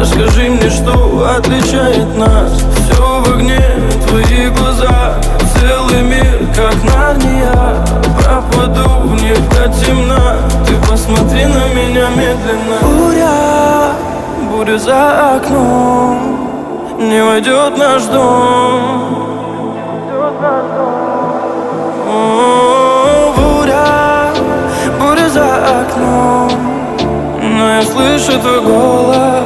Скажи мне, что отличает нас. Все в огне, твои глаза, целый мир, как Нарния. Пропаду в них до темна, ты посмотри на меня медленно. Буря за окном, не войдет наш дом. Буря за окном, но я слышу твой голос.